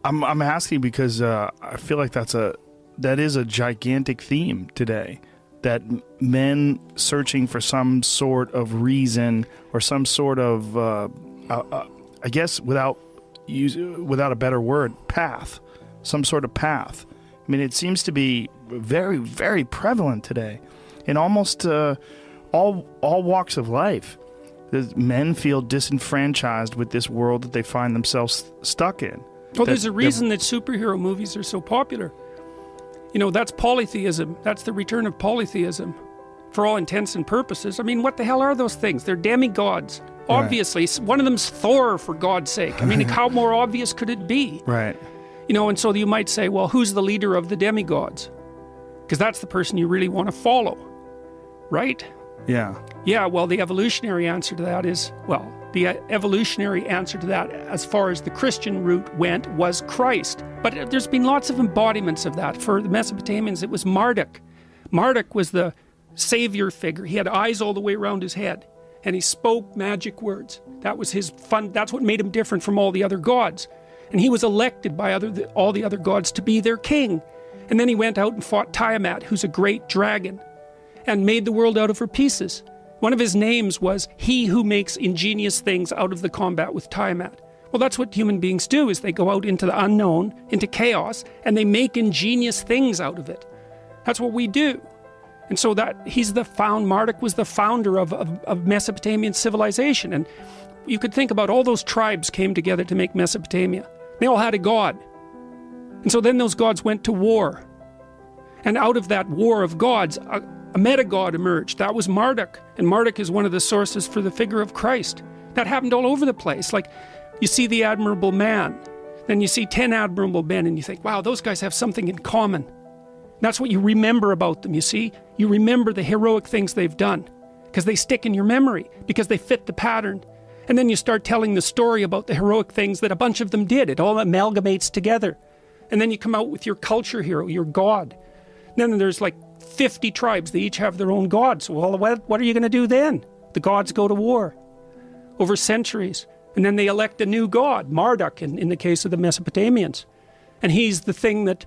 I'm asking because I feel like that is a gigantic theme today. That men searching for some sort of reason or some sort of, I guess, without a better word, path, some sort of path. I mean, it seems to be very, very prevalent today in almost all walks of life. Men feel disenfranchised with this world that they find themselves stuck in. Well, there's a reason that superhero movies are so popular. You know, that's polytheism. That's the return of polytheism for all intents and purposes. I mean, what the hell are those things? They're demigods. Right. Obviously, one of them's Thor, for God's sake. I mean, how more obvious could it be? Right. You know, and so you might say, well, who's the leader of the demigods? Because that's the person you really want to follow, right? Yeah. Yeah, well, the evolutionary answer to that is, as far as the Christian route went, was Christ. But there's been lots of embodiments of that. For the Mesopotamians, it was Marduk. Marduk was the savior figure. He had eyes all the way around his head, and he spoke magic words. That was his fun. That's what made him different from all the other gods. And he was elected by all the other gods to be their king. And then he went out and fought Tiamat, who's a great dragon, and made the world out of her pieces. One of his names was he who makes ingenious things out of the combat with Tiamat. Well, that's what human beings do, is they go out into the unknown, into chaos, and they make ingenious things out of it. That's what we do. And so Marduk was the founder of Mesopotamian civilization. And you could think about all those tribes came together to make Mesopotamia. They all had a god. And so then those gods went to war. And out of that war of gods, a meta-god emerged. That was Marduk. And Marduk is one of the sources for the figure of Christ. That happened all over the place. Like, you see the admirable man, then you see 10 admirable men, and you think, wow, those guys have something in common. That's what you remember about them, you see? You remember the heroic things they've done, because they stick in your memory, because they fit the pattern. And then you start telling the story about the heroic things that a bunch of them did. It all amalgamates together. And then you come out with your culture hero, your god. Then there's like 50 tribes. They each have their own gods. Well, what are you going to do then? The gods go to war over centuries. And then they elect a new god, Marduk, in the case of the Mesopotamians. And he's the thing that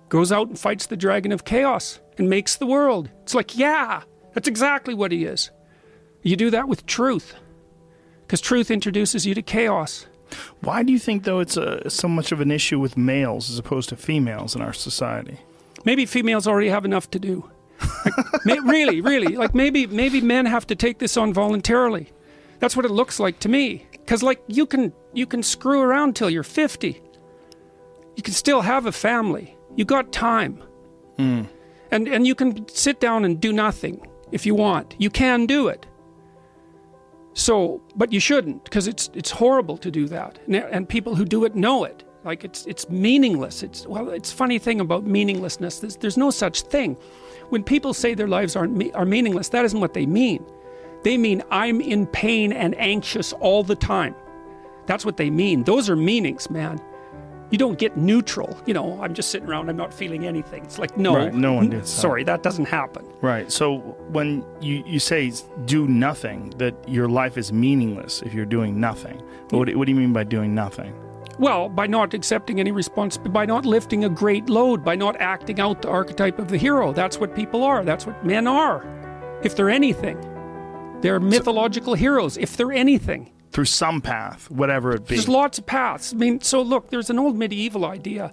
goes out and fights the dragon of chaos and makes the world. It's like, yeah, that's exactly what he is. You do that with truth, because truth introduces you to chaos. Why do you think, though, it's so much of an issue with males as opposed to females in our society? Maybe females already have enough to do. Like, really, like maybe men have to take this on voluntarily. That's what it looks like to me. Because like you can screw around till you're 50. You can still have a family. You got time. And you can sit down and do nothing if you want. You can do it. So, but you shouldn't, because it's horrible to do that. And people who do it know it. Like it's meaningless. It's a funny thing about meaninglessness. There's no such thing. When people say their lives are meaningless, that isn't what they mean. They mean I'm in pain and anxious all the time. That's what they mean. Those are meanings, man. You don't get neutral. You know, I'm just sitting around, I'm not feeling anything. It's like, no. Right, no one did. Sorry, that doesn't happen. Right. So when you say do nothing, that your life is meaningless if you're doing nothing. What do you mean by doing nothing? Well, by not accepting any responsibility, by not lifting a great load, by not acting out the archetype of the hero. That's what people are. That's what men are. If they're anything. They're mythological heroes, if they're anything. Through some path, whatever it be. There's lots of paths. I mean, so look, there's an old medieval idea.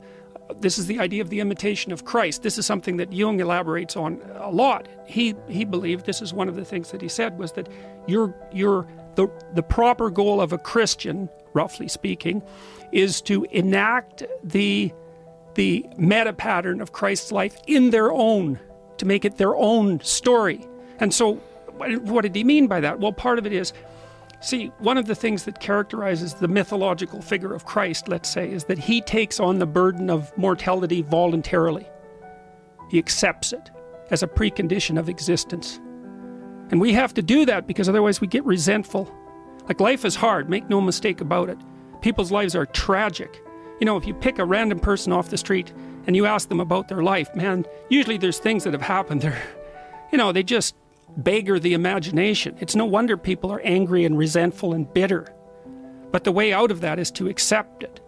This is the idea of the imitation of Christ. This is something that Jung elaborates on a lot. He believed, this is one of the things that he said, was that the proper goal of a Christian, roughly speaking, is to enact the meta pattern of Christ's life in their own, to make it their own story. And so what did he mean by that? Well, part of it is, see, one of the things that characterizes the mythological figure of Christ, let's say, is that he takes on the burden of mortality voluntarily. He accepts it as a precondition of existence. And we have to do that because otherwise we get resentful. Like, life is hard, make no mistake about it. People's lives are tragic. You know, if you pick a random person off the street and you ask them about their life, man, usually there's things that have happened there. You know, they just beggar the imagination. It's no wonder people are angry and resentful and bitter. But the way out of that is to accept it.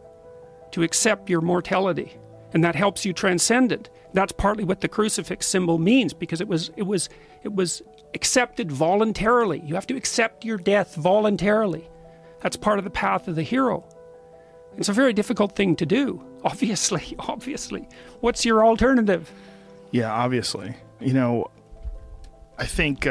to accept your mortality, and that helps you transcend it. That's partly what the crucifix symbol means, because it was accepted voluntarily. You have to accept your death voluntarily. That's part of the path of the hero. It's a very difficult thing to do, obviously. What's your alternative? Yeah, obviously. You know, I think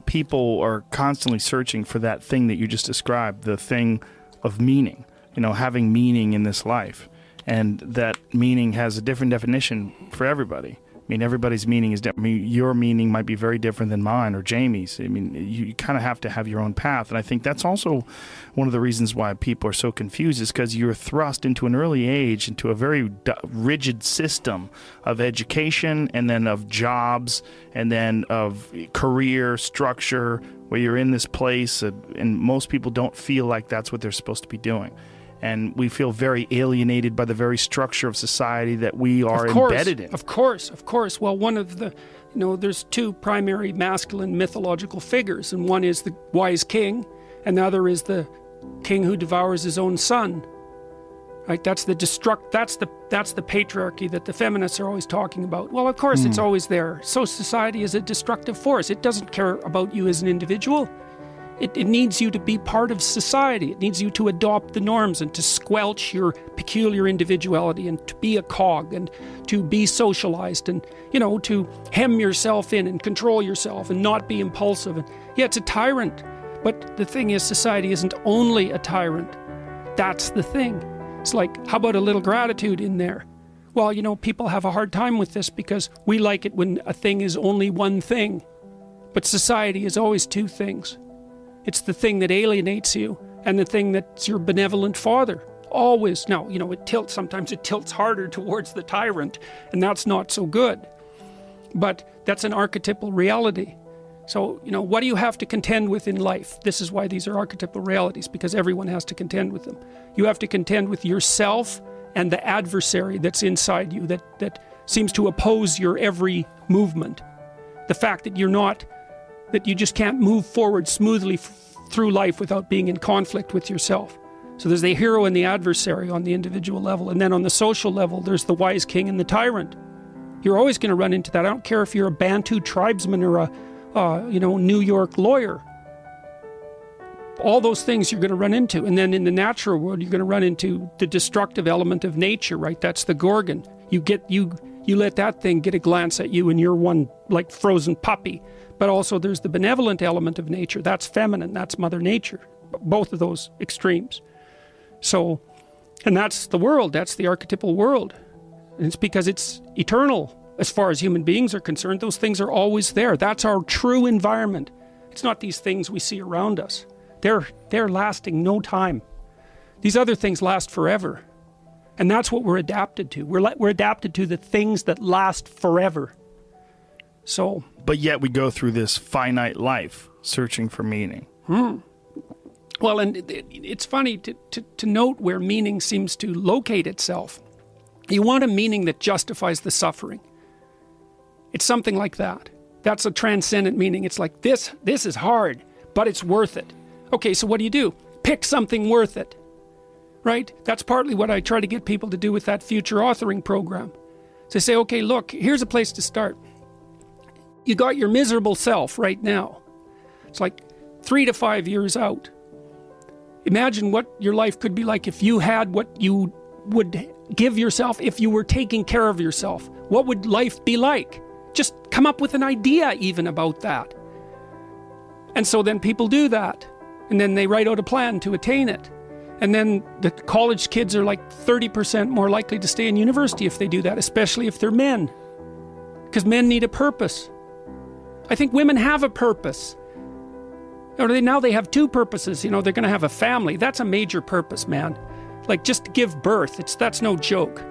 people are constantly searching for that thing that you just described, the thing of meaning, you know, having meaning in this life. And that meaning has a different definition for everybody. I mean, everybody's meaning is different. I mean, your meaning might be very different than mine or Jamie's. I mean, you kind of have to have your own path. And I think that's also one of the reasons why people are so confused, is because you're thrust into an early age into a very rigid system of education, and then of jobs, and then of career structure, where you're in this place, and most people don't feel like that's what they're supposed to be doing. And we feel very alienated by the very structure of society that we are embedded in. Of course. Well, one of the, there's two primary masculine mythological figures, and one is the wise king, and the other is the king who devours his own son. Right? That's the patriarchy that the feminists are always talking about. Well, of course, it's always there. So society is a destructive force. It doesn't care about you as an individual. It needs you to be part of society. It needs you to adopt the norms and to squelch your peculiar individuality, and to be a cog, and to be socialized, and, to hem yourself in and control yourself and not be impulsive. And yeah, it's a tyrant. But the thing is, society isn't only a tyrant. That's the thing. It's like, how about a little gratitude in there? Well, people have a hard time with this because we like it when a thing is only one thing. But society is always two things. It's the thing that alienates you, and the thing that's your benevolent father. Always. Now, sometimes it tilts harder towards the tyrant, and that's not so good. But that's an archetypal reality. So, what do you have to contend with in life? This is why these are archetypal realities, because everyone has to contend with them. You have to contend with yourself and the adversary that's inside you, that seems to oppose your every movement. The fact that that you just can't move forward smoothly through life without being in conflict with yourself. So there's the hero and the adversary on the individual level. And then on the social level, there's the wise king and the tyrant. You're always going to run into that. I don't care if you're a Bantu tribesman or a New York lawyer. All those things you're going to run into. And then in the natural world, you're going to run into the destructive element of nature, right? That's the Gorgon. You let that thing get a glance at you, and you're one like frozen puppy. But also there's the benevolent element of nature. That's feminine. That's Mother Nature. Both of those extremes. So, and that's the world. That's the archetypal world. And it's because it's eternal as far as human beings are concerned. Those things are always there. That's our true environment. It's not these things we see around us. They're lasting no time. These other things last forever. And that's what we're adapted to. We're adapted to the things that last forever. So, but yet we go through this finite life searching for meaning. Well, and it's funny to note where meaning seems to locate itself. You want a meaning that justifies the suffering. It's something like that. That's a transcendent meaning. It's like, this is hard, but it's worth it. Okay, so what do? Pick something worth it. Right? That's partly what I try to get people to do with that future authoring program. So they say, okay, look, here's a place to start. You got your miserable self right now. It's like 3 to 5 years out. Imagine what your life could be like if you had what you would give yourself if you were taking care of yourself. What would life be like? Just come up with an idea even about that. And so then people do that. And then they write out a plan to attain it. And then the college kids are like 30% more likely to stay in university if they do that, especially if they're men. Because men need a purpose. I think women have a purpose. Now they have two purposes. They're going to have a family. That's a major purpose, man. Like, just to give birth, that's no joke.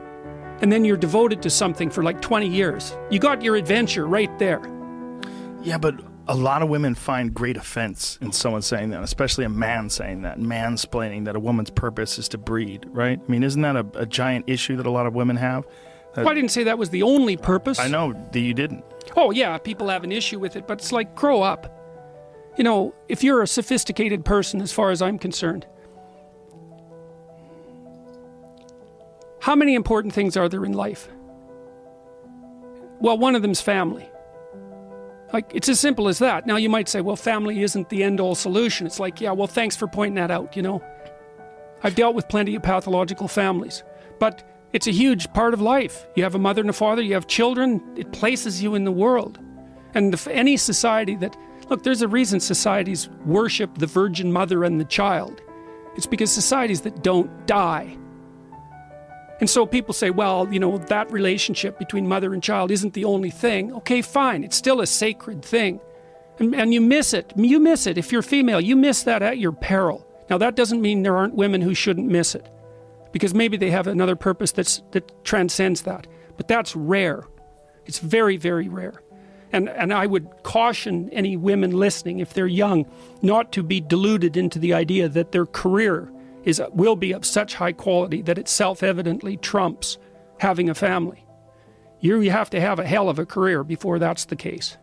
And then you're devoted to something for like 20 years. You got your adventure right there. Yeah, but a lot of women find great offense in someone saying that, especially a man saying that, mansplaining that a woman's purpose is to breed, right? I mean, isn't that a giant issue that a lot of women have? Well, I didn't say that was the only purpose. I know that you didn't. Oh, yeah, people have an issue with it, but it's like, grow up. If you're a sophisticated person, as far as I'm concerned, How many important things are there in life? Well, one of them's family. Like, it's as simple as that. Now you might say, well, family isn't the end-all solution. It's like, yeah, well, thanks for pointing that out, you know. I've dealt with plenty of pathological families, but it's a huge part of life. You have a mother and a father, you have children, it places you in the world. And any society that, look, there's a reason societies worship the Virgin Mother and the child. It's because societies that don't die. And so people say, well, you know, that relationship between mother and child isn't the only thing. Okay, fine, it's still a sacred thing. And you miss it. You miss it. If you're female, you miss that at your peril. Now, that doesn't mean there aren't women who shouldn't miss it, because maybe they have another purpose that transcends that. But that's rare. It's very, very rare. And I would caution any women listening, if they're young, not to be deluded into the idea that their career will be of such high quality that it self-evidently trumps having a family. You have to have a hell of a career before that's the case.